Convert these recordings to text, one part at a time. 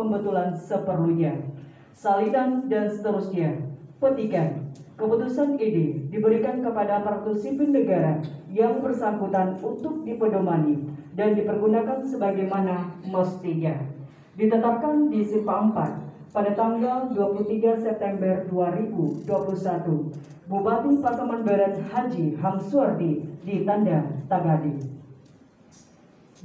pembetulan seperlunya. Salinan dan seterusnya. Petikan. Keputusan ini diberikan kepada aparatur sipil negara yang bersangkutan untuk dipedomani dan dipergunakan sebagaimana mestinya. Ditetapkan di Simpa 4 pada tanggal 23 September 2021, Bupati Pasaman Barat Haji Hamsuardi ditanda tangani.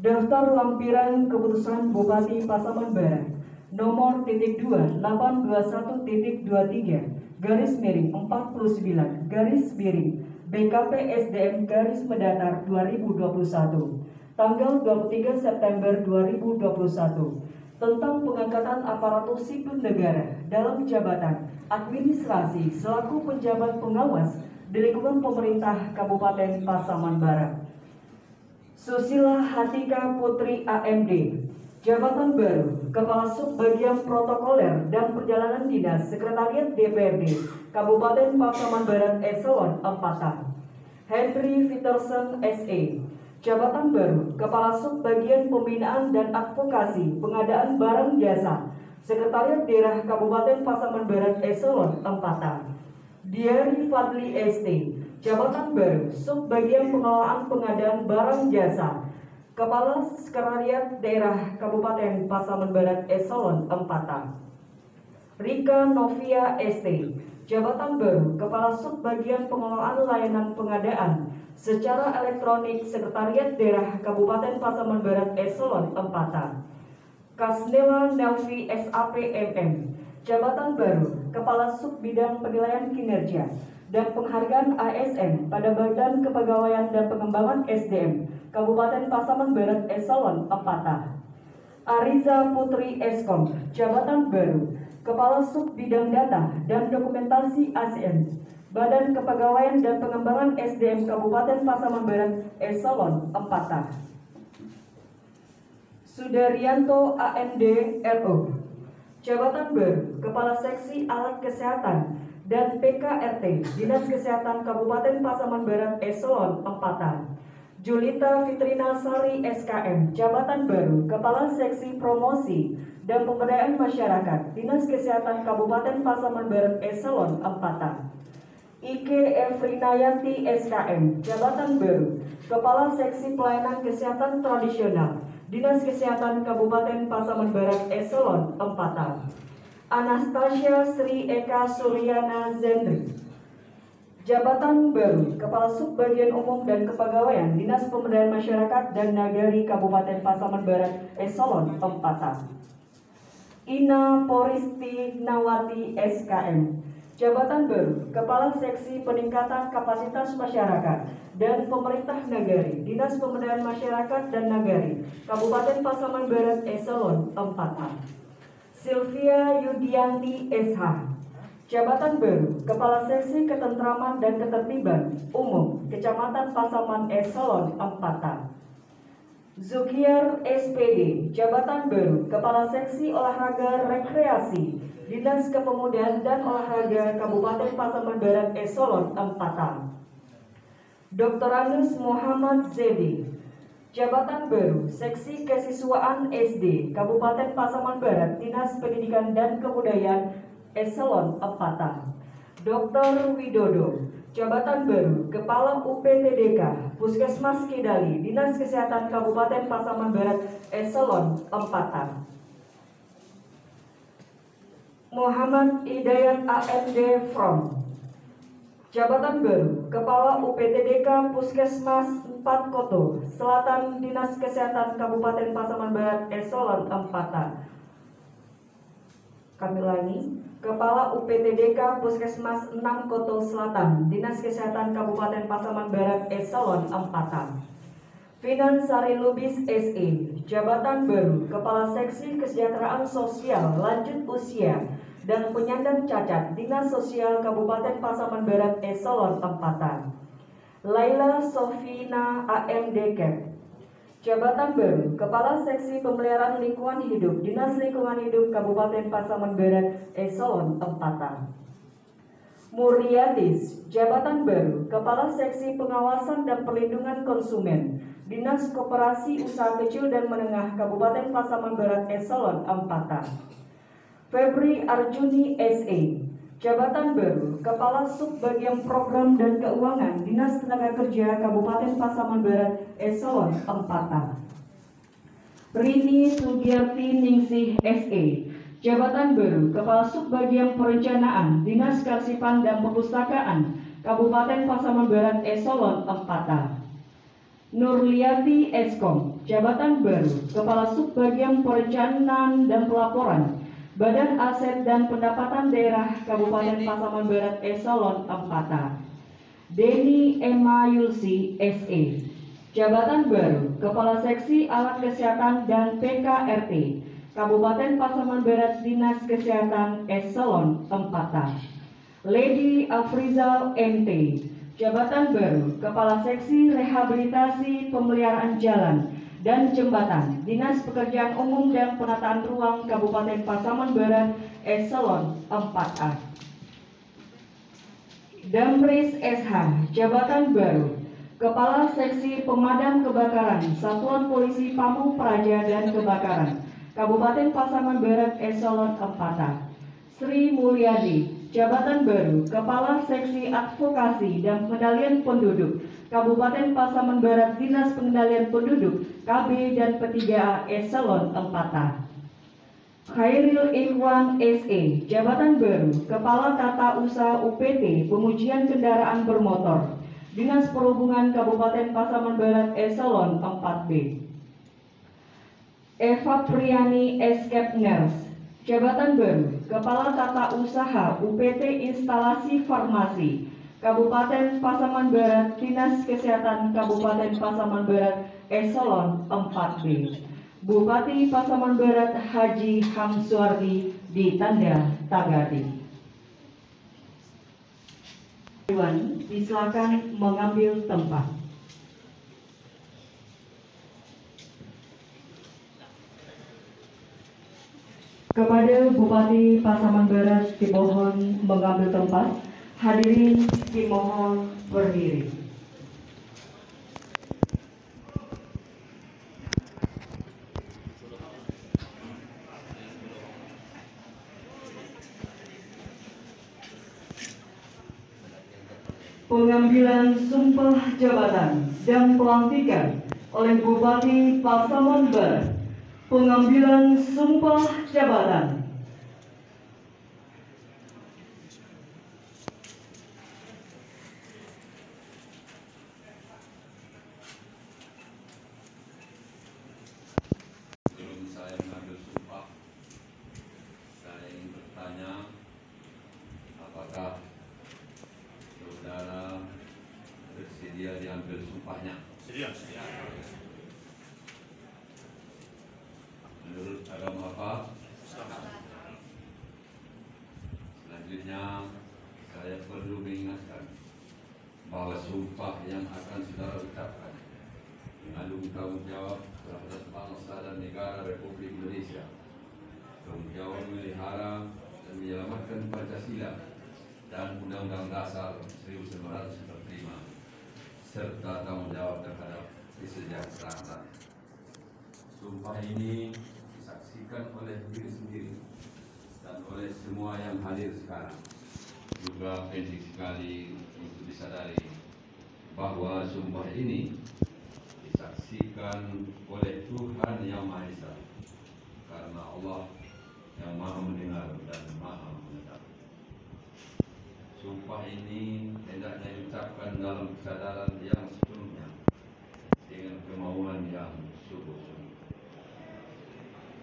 Daftar lampiran keputusan Bupati Pasaman Barat nomor .2 821.23 garis miring 49 garis miring BKP SDM garis mendatar 2021 tanggal 23 September 2021 tentang pengangkatan aparatur sipil negara dalam jabatan administrasi selaku penjabat pengawas di lingkungan pemerintah Kabupaten Pasaman Barat. Susila Hatika Putri AMD, jabatan baru Kepala Subbagian Protokoler dan Perjalanan Dinas Sekretariat DPRD Kabupaten Pasaman Barat Eselon 4. Henry Peterson SE, jabatan baru Kepala Subbagian Pembinaan dan Advokasi Pengadaan Barang Jasa Sekretariat Daerah Kabupaten Pasaman Barat Eselon 4. Diary Fadli ST, jabatan baru Subbagian Pengelolaan Pengadaan Barang Jasa Kepala Sekretariat Daerah Kabupaten Pasaman Barat Eselon 4. Rika Novia ST, jabatan baru Kepala Subbagian Pengelolaan Layanan Pengadaan secara Elektronik Sekretariat Daerah Kabupaten Pasaman Barat Eselon 4. Kasnela Nelvi SAP MM, jabatan baru Kepala Subbidang Penilaian Kinerja dan Penghargaan ASN pada Badan Kepegawaian dan Pengembangan SDM Kabupaten Pasaman Barat Eselon 4. Ariza Putri Eskom, jabatan baru Kepala Subbidang Data dan Dokumentasi ASN Badan Kepegawaian dan Pengembangan SDM Kabupaten Pasaman Barat Eselon 4. Sudaryanto AMD RO, jabatan baru Kepala Seksi Alat Kesehatan dan PKRT Dinas Kesehatan Kabupaten Pasaman Barat Eselon 4. Julita Fitrina Sari SKM, jabatan baru Kepala Seksi Promosi dan Pemberdayaan Masyarakat Dinas Kesehatan Kabupaten Pasaman Barat Eselon 4. Ike Efrinayanti SKM, jabatan baru Kepala Seksi Pelayanan Kesehatan Tradisional Dinas Kesehatan Kabupaten Pasaman Barat Eselon 4. Anastasia Sri Eka Suryana Zendri, jabatan baru Kepala Subbagian Umum dan Kepegawaian Dinas Pemberdayaan Masyarakat dan Nagari Kabupaten Pasaman Barat Eselon 4. Ina Poristi Nawati SKM, jabatan baru Kepala Seksi Peningkatan Kapasitas Masyarakat dan Pemerintah Nagari Dinas Pemberdayaan Masyarakat dan Nagari Kabupaten Pasaman Barat Eselon 4. Sylvia Yudianti SH, jabatan baru Kepala Seksi Ketentraman dan Ketertiban Umum Kecamatan Pasaman Eselon 4. Zukiar SPD, jabatan baru Kepala Seksi Olahraga Rekreasi Dinas Kepemudaan dan Olahraga Kabupaten Pasaman Barat Eselon 4. Dr. Anus Muhammad Zedi, jabatan baru Seksi Kesiswaan SD Kabupaten Pasaman Barat Dinas Pendidikan dan Kebudayaan Eselon 4. Dr. Widodo, jabatan baru Kepala UPTDK Puskesmas Kidali Dinas Kesehatan Kabupaten Pasaman Barat Eselon 4. Muhammad Hidayat AMD From, jabatan baru Kepala UPTDK Puskesmas 4 Koto Selatan Dinas Kesehatan Kabupaten Pasaman Barat Eselon 4. Kami ulangi, Kepala UPTDK Puskesmas 6 Koto Selatan Dinas Kesehatan Kabupaten Pasaman Barat Eselon 4. Finan Sari Lubis SE, jabatan baru Kepala Seksi Kesejahteraan Sosial Lanjut Usia dan Penyandang Cacat Dinas Sosial Kabupaten Pasaman Barat Eselon 4. Laila Sofina AMD Cap, jabatan baru Kepala Seksi Pemeliharaan Lingkungan Hidup Dinas Lingkungan Hidup Kabupaten Pasaman Barat Eselon 4. Muriatis, jabatan baru Kepala Seksi Pengawasan dan Perlindungan Konsumen Dinas Koperasi Usaha Kecil dan Menengah Kabupaten Pasaman Barat Eselon 4A. Febri Arjuni SE, jabatan baru Kepala Subbagian Program dan Keuangan Dinas Tenaga Kerja Kabupaten Pasaman Barat Eselon 4A. Rini Sugiyarti Ningsih SE, jabatan baru Kepala Subbagian Perencanaan Dinas Kearsipan dan Perpustakaan Kabupaten Pasaman Barat Eselon 4A. Nurliati Eskom, jabatan baru Kepala Subbagian Perencanaan dan Pelaporan Badan Aset dan Pendapatan Daerah Kabupaten Pasaman Barat Eselon 4A. Deni Emma Yulsi SE, jabatan baru Kepala Seksi Alat Kesehatan dan PKRT Kabupaten Pasaman Barat Dinas Kesehatan Eselon 4A. Lady Afrizal MT, jabatan baru Kepala Seksi Rehabilitasi Pemeliharaan Jalan dan Jembatan Dinas Pekerjaan Umum dan Penataan Ruang Kabupaten Pasaman Barat Eselon 4A. Damris SH, jabatan baru Kepala Seksi Pemadam Kebakaran Satuan Polisi Pamung Praja dan Kebakaran Kabupaten Pasaman Barat Eselon 4A. Sri Mulyadi, jabatan baru Kepala Seksi Advokasi dan Pengendalian Penduduk Kabupaten Pasaman Barat Dinas Pengendalian Penduduk KB dan P3A Eselon 4A. Khairil Ikhwan SE, jabatan baru Kepala Tata Usaha UPT Pengujian Kendaraan Bermotor Dinas Perhubungan Kabupaten Pasaman Barat Eselon 4B. Eva Priani Escape Nurse, jabatan baru Kepala Tata Usaha UPT Instalasi Farmasi Kabupaten Pasaman Barat Dinas Kesehatan Kabupaten Pasaman Barat Eselon 4B. Bupati Pasaman Barat Haji Hamsuardi ditanda tagadi. Dewan, silakan mengambil tempat. Kepada Bupati Pasaman Barat dimohon mengambil tempat, hadirin dimohon berdiri. Pengambilan sumpah jabatan dan pelantikan oleh Bupati Pasaman Barat. Pengambilan sumpah jabatan. Sebelum saya mengambil sumpah, saya ingin bertanya, apakah saudara bersedia diambil sumpahnya? Sedia. Menurut agama apa? Selanjutnya, saya perlu mengingatkan bahwa sumpah yang akan saudara ucapkan mengandung tanggung jawab terhadap bangsa dan negara Republik Indonesia, tanggung jawab memelihara dan menyelamatkan Pancasila dan Undang-Undang Dasar 1945, serta tanggung jawab terhadap kesejahteraan. Sumpah ini disaksikan oleh diri sendiri dan oleh semua yang hadir sekarang. Juga penting sekali untuk disadari bahwa sumpah ini disaksikan oleh Tuhan Yang Maha Esa, karena Allah yang Maha Mendengar dan Maha Mengetahui. Sumpah ini hendaknya diucapkan dalam kesadaran yang sepenuhnya dengan kemauan yang sungguh-sungguh.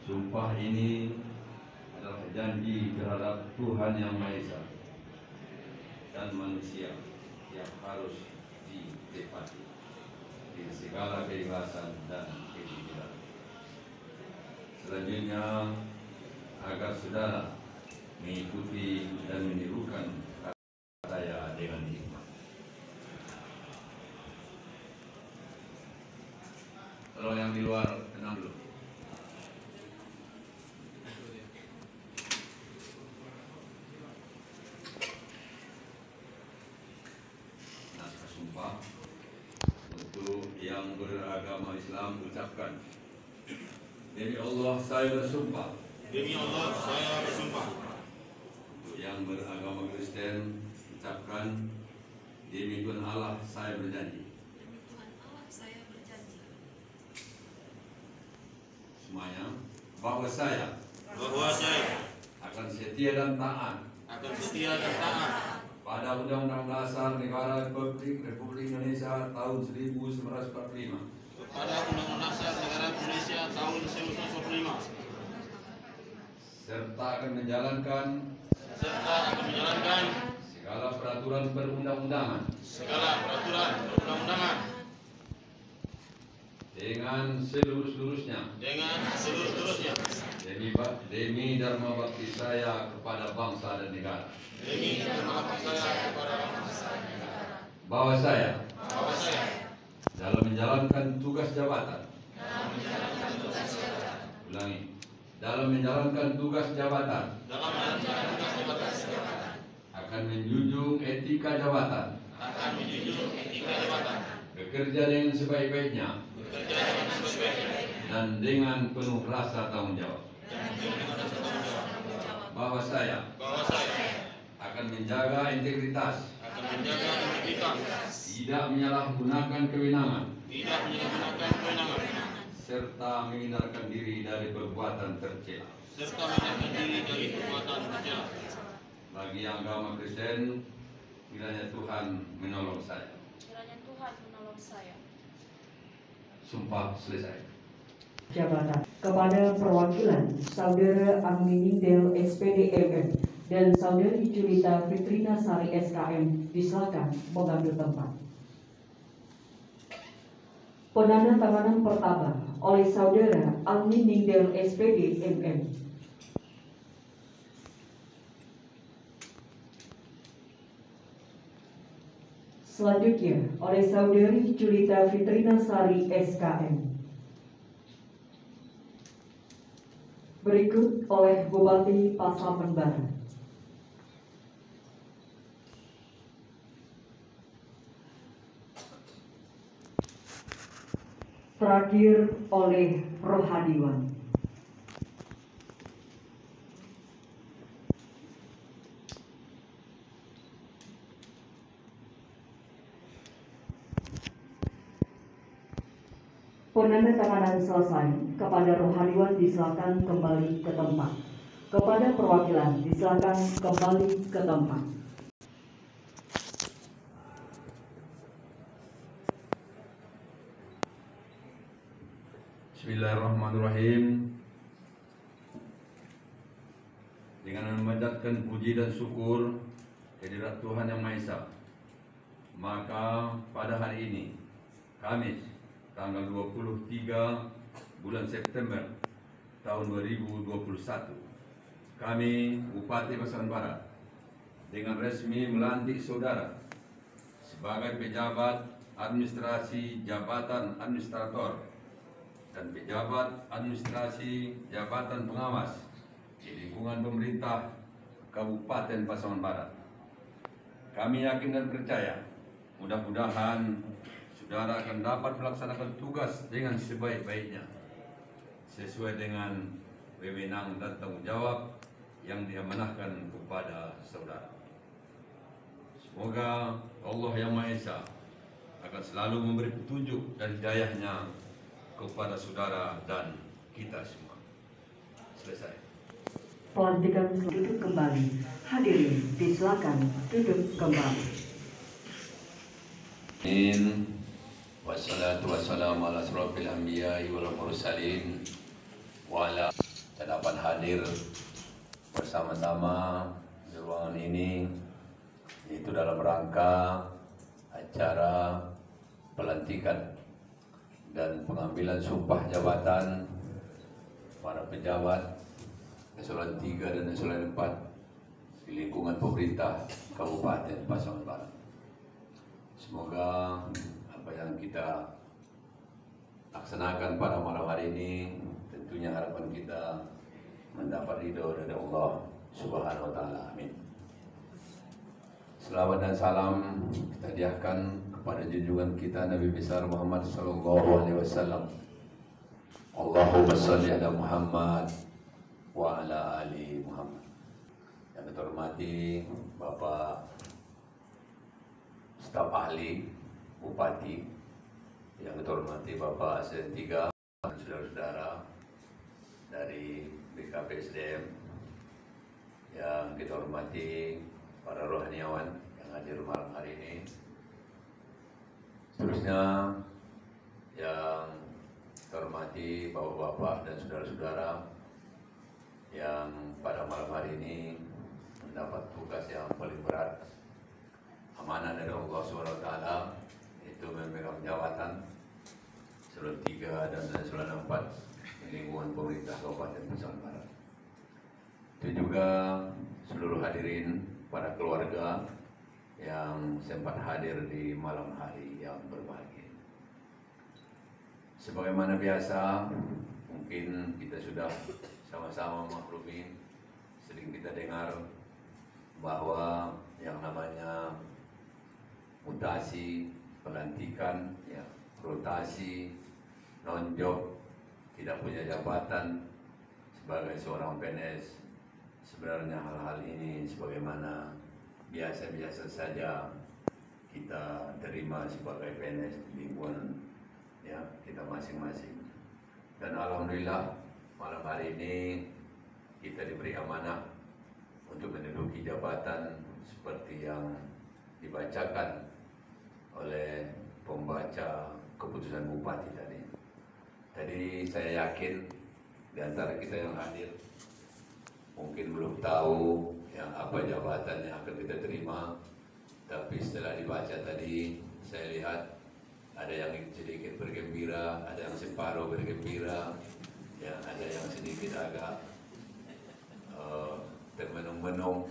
Sumpah ini adalah janji terhadap Tuhan Yang Maha Esa dan manusia yang harus ditepati di segala keikhlasan dan kejujuran. Selanjutnya, agar saudara mengikuti dan menirukan saya dengan hikmat. Kalau yang di luar tenang dulu. Naskah sumpah untuk yang beragama Islam ucapkan. Demi Allah saya bersumpah. Demi Allah saya bersumpah. Untuk yang beragama Kristen ucapkan. Demi Tuhan Allah saya berjanji. Demi Tuhan Allah saya berjanji. Semuanya bahwa saya akan setia dan taat pada Undang-Undang Dasar Negara Republik Indonesia tahun 1945 kepada Undang-Undang Dasar Negara Indonesia tahun 1945 serta akan menjalankan segala peraturan perundang-undangan dengan seluruh-seluruhnya demi dharma bakti saya kepada bangsa dan negara. Bahwa saya dalam menjalankan tugas jabatan. Ulangi. Dalam menjalankan tugas jabatan akan menjunjung etika jabatan. Bekerja dengan sebaik-baiknya dan dengan penuh rasa tanggung jawab. Bahwa saya akan menjaga integritas, tidak menyalahgunakan kewenangan, serta menghindarkan diri dari perbuatan tercela. Bagi agama Kristen, kiranya Tuhan menolong saya. Sumpah selesai. Jabatan kepada perwakilan Saudara Agni Ningdel SPD MM dan Saudari Julita Fitrina Sari SKM disilakan mengambil tempat. Penandatanganan pertama oleh Saudara Agni Ningdel SPD MM. Selanjutnya oleh Saudari Julita Fitrina Sari SKM. Berikut oleh Bupati Pasaman Barat. Terakhir oleh Rohadiwan. Penandatanganan selesai. Kepada Rohadiwan disilakan kembali ke tempat. Kepada perwakilan disilakan kembali ke tempat. Bismillahirrahmanirrahim. Dengan memanjatkan puji dan syukur kehadirat Tuhan Yang Maha Esa, maka pada hari ini, Kamis, tanggal 23 bulan September tahun 2021, kami Bupati Pasaman Barat dengan resmi melantik saudara sebagai pejabat administrasi jabatan administrator dan pejabat administrasi jabatan pengawas di lingkungan pemerintah Kabupaten Pasaman Barat. Kami yakin dan percaya mudah-mudahan saudara akan dapat melaksanakan tugas dengan sebaik-baiknya sesuai dengan wewenang dan tanggung jawab yang diamanahkan kepada saudara. Semoga Allah Yang Maha Esa akan selalu memberi petunjuk dan hidayahnya kepada saudara dan kita semua. Selesai. Pelantikan duduk kembali. Hadirin disilakan duduk kembali. Amin. Wassalatu wassalamu ala asrofil anbiya'i wal mursalin wa ala. Kita dapat hadir bersama-sama di ruangan ini, itu dalam rangka acara pelantikan dan pengambilan sumpah jabatan para pejabat eselon 3 dan eselon 4 di lingkungan pemerintah Kabupaten Pasaman Barat. Semoga apa yang kita laksanakan pada malam hari ini, tentunya harapan kita mendapat ridho dari Allah Subhanahu wa Ta'ala. Amin. Selawat dan salam kita hadiahkan kepada junjungan kita Nabi besar Muhammad sallallahu alaihi wasallam. Allahumma shalli ala Muhammad wa ala ali Muhammad. Yang kita hormati Bapak staf ahli Bupati, yang kita hormati Bapak Asisten 3, saudara-saudara dari BKP SDM, yang kita hormati para rohaniawan yang hadir malam hari ini. Seterusnya yang kita hormati bapak-bapak dan saudara-saudara yang pada malam hari ini mendapat tugas yang paling berat, amanah dari Allah SWT, itu memegang jabatan Eselon 3 dan Eselon 4 di lingkungan pemerintah Kabupaten Pasaman Barat. Itu juga seluruh hadirin, para keluarga yang sempat hadir di malam hari yang berbahagia. Sebagaimana biasa, mungkin kita sudah sama-sama maklumi, sering kita dengar bahwa yang namanya mutasi, pelantikan, ya, rotasi, non-job, tidak punya jabatan sebagai seorang PNS. Sebenarnya hal-hal ini sebagaimana biasa-biasa saja kita terima sebagai PNS di lingkungan ya kita masing-masing. Dan alhamdulillah malam hari ini kita diberi amanah untuk menduduki jabatan seperti yang dibacakan oleh pembaca keputusan Bupati tadi. Tadi saya yakin di antara kita yang hadir mungkin belum tahu yang apa jabatan yang akan kita terima, tapi setelah dibaca tadi saya lihat ada yang sedikit bergembira, ada yang separuh bergembira, ya, ada yang sedikit agak termenung-menung.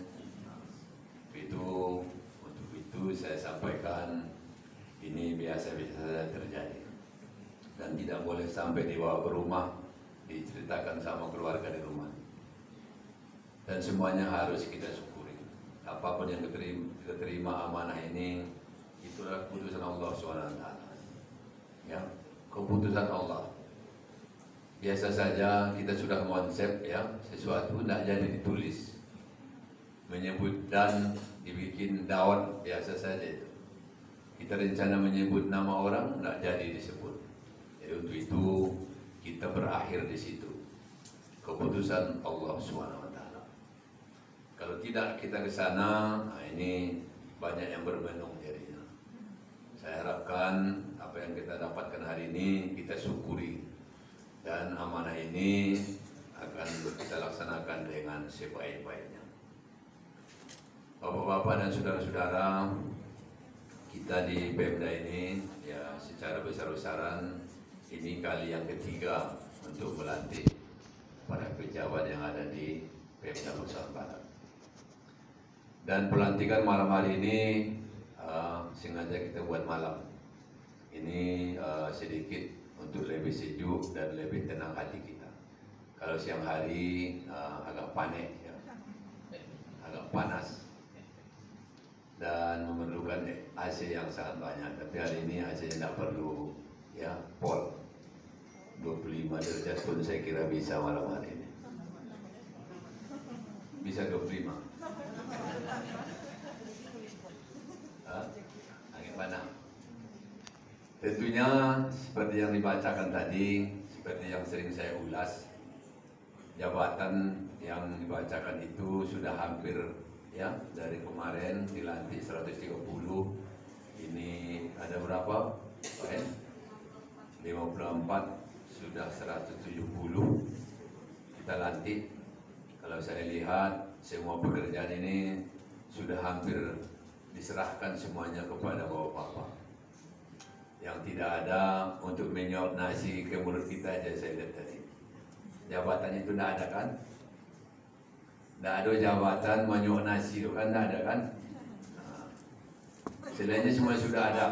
Untuk itu saya sampaikan ini biasa-biasa saja terjadi dan tidak boleh sampai dibawa ke rumah diceritakan sama keluarga di rumah. Dan semuanya harus kita syukuri. Apapun yang kita terima amanah ini, itulah keputusan Allah SWT. Ya, keputusan Allah. Biasa saja kita sudah konsep ya, sesuatu tidak jadi ditulis, menyebut dan dibikin daun biasa saja itu. Kita rencana menyebut nama orang tidak jadi disebut. Jadi untuk itu kita berakhir di situ. Keputusan Allah SWT. Kalau tidak kita ke sana, nah ini banyak yang bermenung jadinya. Saya harapkan apa yang kita dapatkan hari ini kita syukuri, dan amanah ini akan kita laksanakan dengan sebaik-baiknya. Bapak-bapak dan saudara-saudara, kita di Pemda ini ya secara besar-besaran ini kali yang ketiga untuk melantik para pejabat yang ada di Pemda Pasaman Barat. Dan pelantikan malam hari ini sengaja kita buat malam. Ini sedikit untuk lebih sejuk dan lebih tenang hati kita. Kalau siang hari agak panik, ya, agak panas dan memerlukan AC yang sangat banyak. Tapi hari ini AC tidak perlu, ya, pol 25 derajat pun saya kira bisa malam hari ini. Bisa 25. Angin panas. Tentunya seperti yang dibacakan tadi, seperti yang sering saya ulas, jabatan yang dibacakan itu sudah hampir ya dari kemarin dilantik 130. Ini ada berapa? 54 sudah 170 kita lantik. Kalau saya lihat semua pekerjaan ini sudah hampir diserahkan semuanya kepada bapak-bapak. Yang tidak ada untuk menyuap nasi ke mulut kita aja saya lihat tadi. Jabatan itu tidak ada kan? Tidak ada jabatan menyuap nasi itu kan, tidak ada kan? Nah, selainnya semua sudah ada.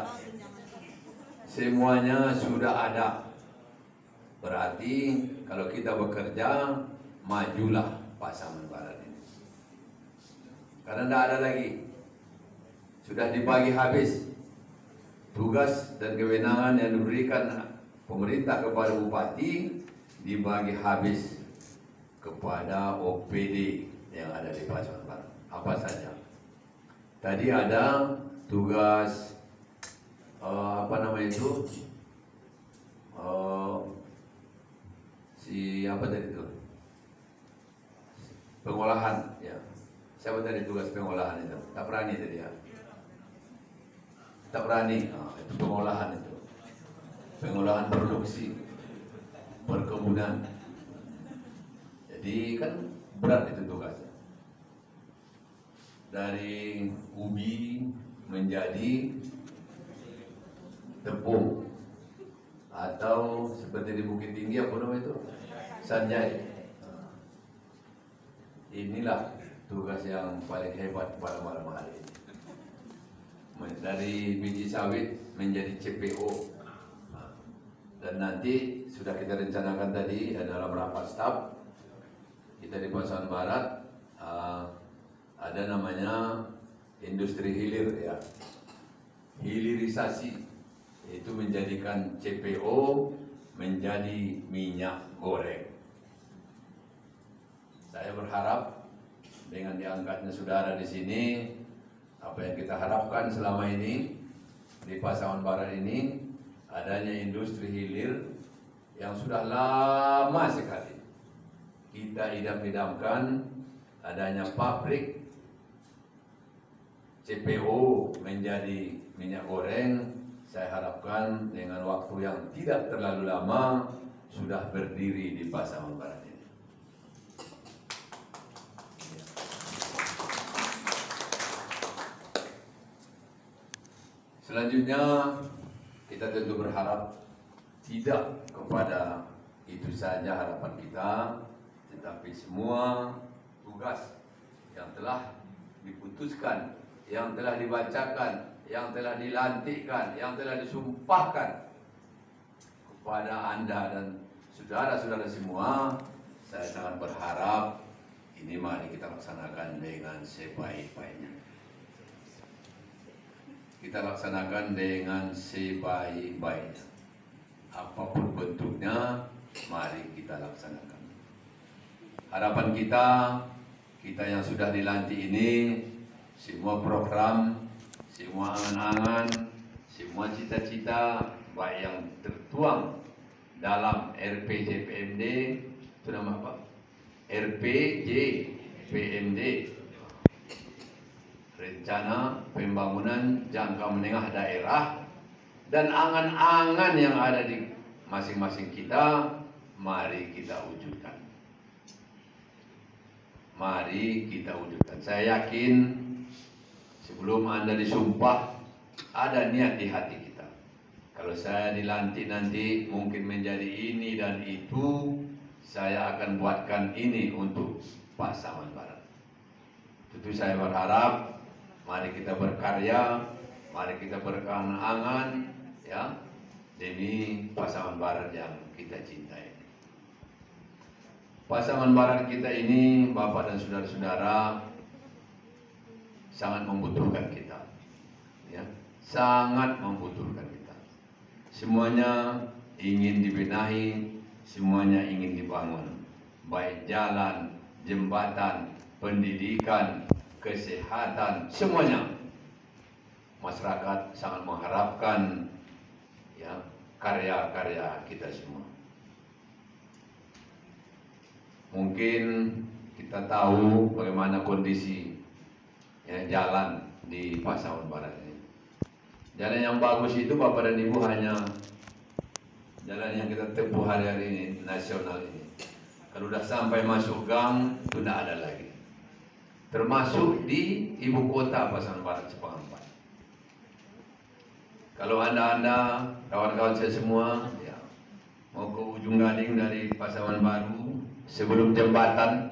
Semuanya sudah ada. Berarti kalau kita bekerja, majulah Pasaman Barat ini. Karena tidak ada lagi. Sudah dibagi habis. tugas dan kewenangan yang diberikan pemerintah kepada bupati dibagi habis kepada OPD yang ada di Pasaman Barat. Apa saja? Tadi ada tugas pengolahan, ya. Siapa tadi tugas pengolahan itu? Tak berani tadi ya. Tak berani, itu pengolahan itu. Pengolahan produksi, perkebunan. Jadi kan berat itu tugasnya. Dari ubi menjadi tepung, atau seperti di Bukit Tinggi apa namanya itu? Sanjay. Inilah tugas yang paling hebat pada malam hari ini. Dari biji sawit menjadi CPO. Dan nanti sudah kita rencanakan tadi dalam rapat staf kita di Pasaman Barat, ada namanya industri hilir, ya, hilirisasi, yaitu menjadikan CPO menjadi minyak goreng. Saya berharap dengan diangkatnya saudara di sini, apa yang kita harapkan selama ini di Pasaman Barat ini, adanya industri hilir yang sudah lama sekali kita idam-idamkan, adanya pabrik CPO menjadi minyak goreng. Saya harapkan dengan waktu yang tidak terlalu lama sudah berdiri di Pasaman Barat ini. Selanjutnya kita tentu berharap tidak kepada itu saja harapan kita, tetapi semua tugas yang telah diputuskan, yang telah dibacakan, yang telah dilantikkan, yang telah disumpahkan kepada Anda dan saudara-saudara semua, saya sangat berharap ini mari kita laksanakan dengan sebaik-baiknya. Kita laksanakan dengan sebaik-baiknya. Apapun bentuknya, mari kita laksanakan. Harapan kita yang sudah dilantik ini, semua program, semua angan-angan, semua cita-cita, baik yang tertuang dalam RPJPMD, itu nama apa? RPJPMD, Rencana Pembangunan Jangka Menengah Daerah, dan angan-angan yang ada di masing-masing kita, mari kita wujudkan. Mari kita wujudkan. Saya yakin sebelum Anda disumpah, ada niat di hati kita. Kalau saya dilantik nanti mungkin menjadi ini dan itu, saya akan buatkan ini untuk Pasaman Barat. Tentu saya berharap mari kita berkarya, mari kita berangan-angan, ya, demi Pasaman Barat yang kita cintai. Pasaman Barat kita ini, Bapak dan saudara-saudara, sangat membutuhkan kita, ya, sangat membutuhkan kita. Semuanya ingin dibenahi, semuanya ingin dibangun, baik jalan, jembatan, pendidikan, kesehatan, semuanya. Masyarakat sangat mengharapkan, ya, karya-karya kita semua. Mungkin kita tahu bagaimana kondisi, ya, jalan di Pasaman Barat ini. Jalan yang bagus itu Bapak dan Ibu hanya jalan yang kita tempuh hari-hari ini, nasional ini. Kalau sudah sampai masuk gang, itu tidak ada lagi. Termasuk di ibu kota Pasaman Barat Sepengampat. Kalau anda kawan-kawan saya semua, ya, mau ke ujung Gading dari Pasaman Baru, sebelum jembatan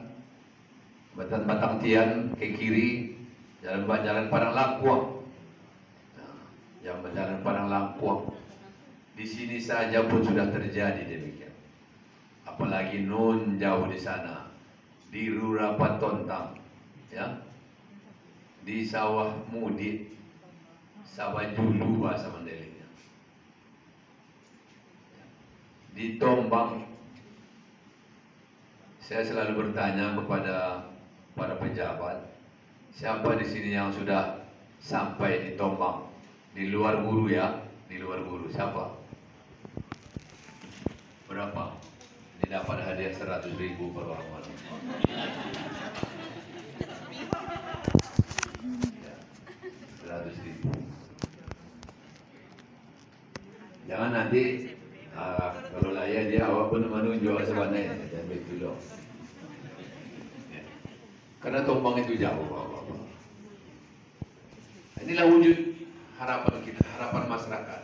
Batang Tian ke kiri, jalan Padang Lakuang, jalan Padang Lakuang. Di sini saja pun sudah terjadi demikian. Apalagi nun jauh di sana, di Rurapat Tontang, ya, di Sawah Mudi, Sama dulu bahasa Mandailing. Di Tombang, saya selalu bertanya kepada para pejabat, siapa di sini yang sudah sampai di Tombang? Di luar guru ya, di luar guru. Siapa? Berapa? Ini dapat hadiah 100.000 per orang. Ya, 100.000. Jangan nanti kalau layak dia awak pun menunjuk sebenarnya dan betul loh. Karena Tombang itu jauh. Inilah wujud harapan kita, harapan masyarakat.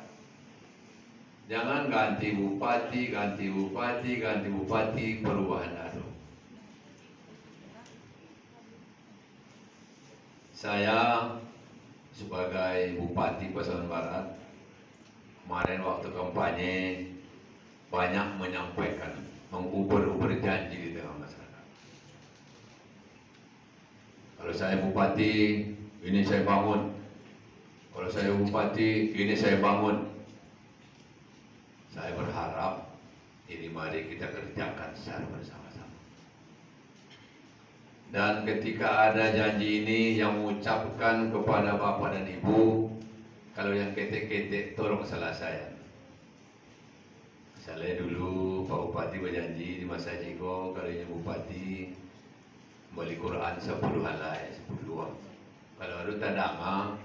Jangan ganti bupati, perubahan ada. Saya sebagai Bupati Pasaman Barat, kemarin waktu kampanye banyak menyampaikan, menguber-uber janji di tengah masyarakat. Kalau saya bupati, ini saya bangun. Kalau saya bupati, ini saya bangun. Saya berharap ini mari kita kerjakan secara bersama-sama. Dan ketika ada janji ini yang mengucapkan kepada Bapak dan Ibu, kalau yang ketek-ketek tolong salah saya. Misalnya dulu Pak Bupati berjanji di masa Jiko, kalau yang Bupati beli Quran 10 halai, 10 luang. Kalau ada tadama,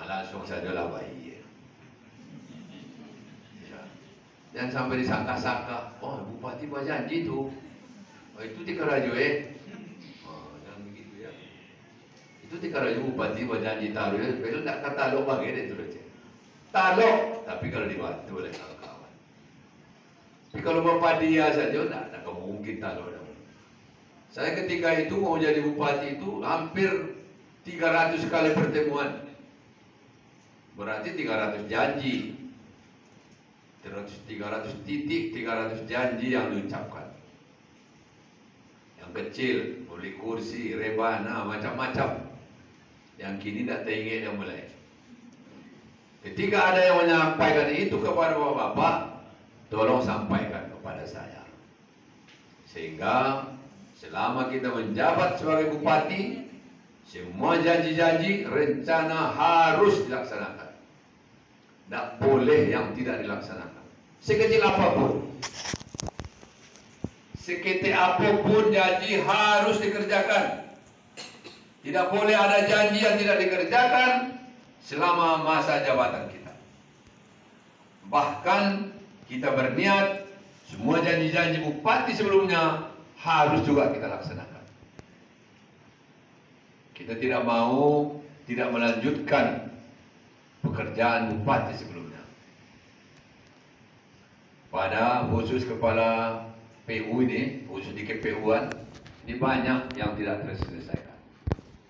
langsung saja lah bayi. Ya. Jangan sampai disangka-sangka, oh Bupati berjanji tu, oh, itu dikeraju jangan begitu ya. Itu dikeraju Bupati berjanji taruh, kalau tak kata lo bagi dia tu saja. Talok, tapi kalau dibantu oleh kawan-kawan. Tapi kalau Bapak dia saja, tak mungkin talok. Saya ketika itu mau jadi bupati itu hampir 300 kali pertemuan. Berarti 300 janji. 300 titik, 300 janji yang diucapkan. Yang kecil, beli kursi, rebana, macam-macam. Yang kini tak teringat yang mulai. Ketika ada yang menyampaikan itu kepada Bapak, tolong sampaikan kepada saya. Sehingga selama kita menjabat sebagai bupati, semua janji-janji, rencana harus dilaksanakan. Tak boleh yang tidak dilaksanakan. Sekecil apapun, seketik apapun janji harus dikerjakan. Tidak boleh ada janji yang tidak dikerjakan selama masa jabatan kita. Bahkan kita berniat semua janji-janji bupati sebelumnya harus juga kita laksanakan. Kita tidak mau tidak melanjutkan pekerjaan bupati sebelumnya. Pada khusus kepala PU ini, khusus di KPU-an, ini banyak yang tidak terselesaikan.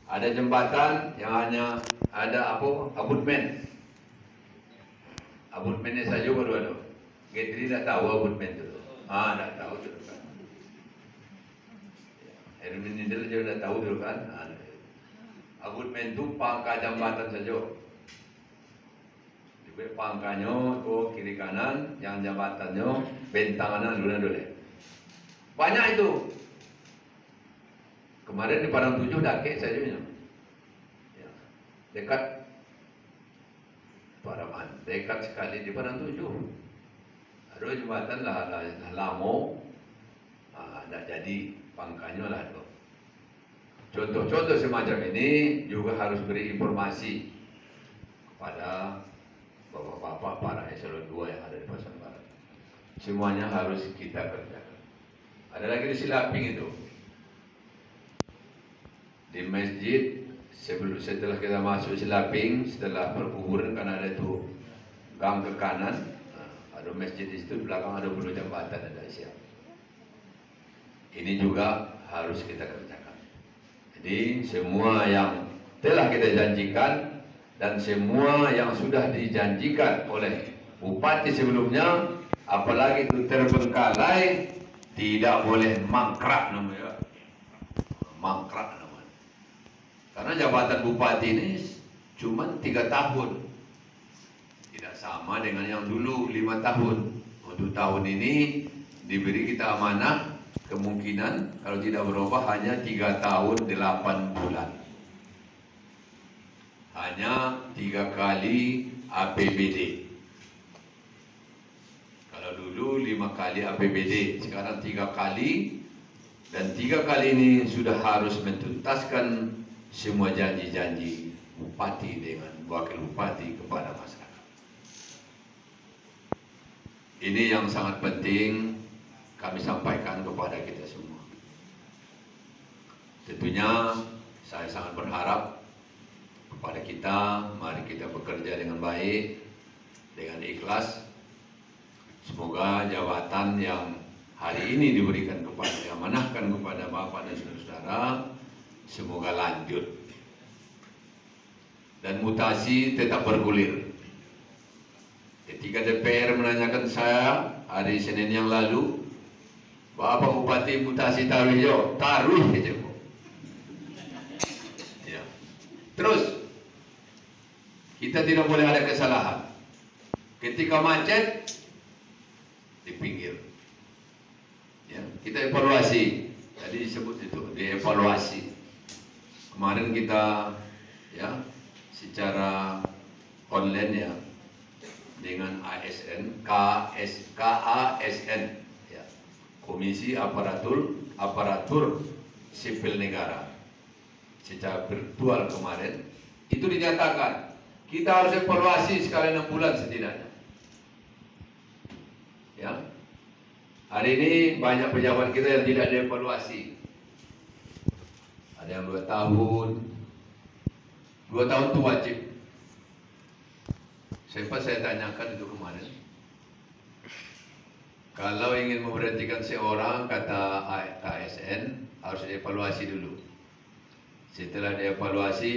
Ada jembatan yang hanya ada abutmen. Abutmennya saja baru ada. Getri tidak tahu abutmen itu. Tak tahu itu kan. Erwin ini dia tidak tahu dulu kan. Abutmen itu pangkal jambatan saja. Pangkanya ke kiri kanan, yang jambatannya bentangan dulu. Banyak itu. Kemarin di Padang 7 dakek saja. Ya. Dekat Paraman, dekat sekali di Padang 7. Ada jembatan lah lamo, tidak jadi pangkanya lah itu. Contoh-contoh semacam ini juga harus beri informasi kepada bapak-bapak para eselon 2 yang ada di Pasaman Barat. Semuanya harus kita kerjakan. Ada lagi di Silaping itu. Di masjid setelah kita masuk Silaping, setelah perkuburan kan ada itu gang ke kanan, ada masjid di situ, belakang ada bulu jambatan ada siap. Ini juga harus kita kerjakan. Jadi semua yang telah kita janjikan dan semua yang sudah dijanjikan oleh bupati sebelumnya, apalagi itu terbengkalai, tidak boleh mangkrak namanya. Mangkrak namanya. Karena jabatan bupati ini cuma 3 tahun. sama dengan yang dulu 5 tahun. Untuk tahun ini diberi kita amanah, kemungkinan kalau tidak berubah hanya 3 tahun 8 bulan. Hanya 3 kali APBD. Kalau dulu 5 kali APBD, sekarang 3 kali. Dan 3 kali ini sudah harus mentuntaskan semua janji-janji bupati dengan wakil bupati kepada masyarakat. Ini yang sangat penting kami sampaikan kepada kita semua. Tentunya saya sangat berharap kepada kita, mari kita bekerja dengan baik, dengan ikhlas. Semoga jabatan yang hari ini diberikan kepada, diamanahkan kepada Bapak dan saudara-saudara, semoga lanjut. Dan mutasi tetap bergulir. Ketika DPR menanyakan saya hari Senin yang lalu, Bapak Bupati mutasi taruh yo, taruh aja kok. Ya. Terus, kita tidak boleh ada kesalahan. Ketika macet, di pinggir. Ya, kita evaluasi. Tadi disebut itu, dievaluasi. Kemarin kita ya secara online ya dengan ASN, KASN ya, Komisi Aparatur Sipil Negara secara virtual kemarin itu dinyatakan kita harus evaluasi sekali 6 bulan setidaknya. Ya. Hari ini banyak pejabat kita yang tidak dievaluasi. Ada yang 2 tahun. 2 tahun itu wajib. Sempat saya tanyakan itu kemarin. Kalau ingin memberhentikan seorang, kata KSN, harus dievaluasi dulu. Setelah dievaluasi,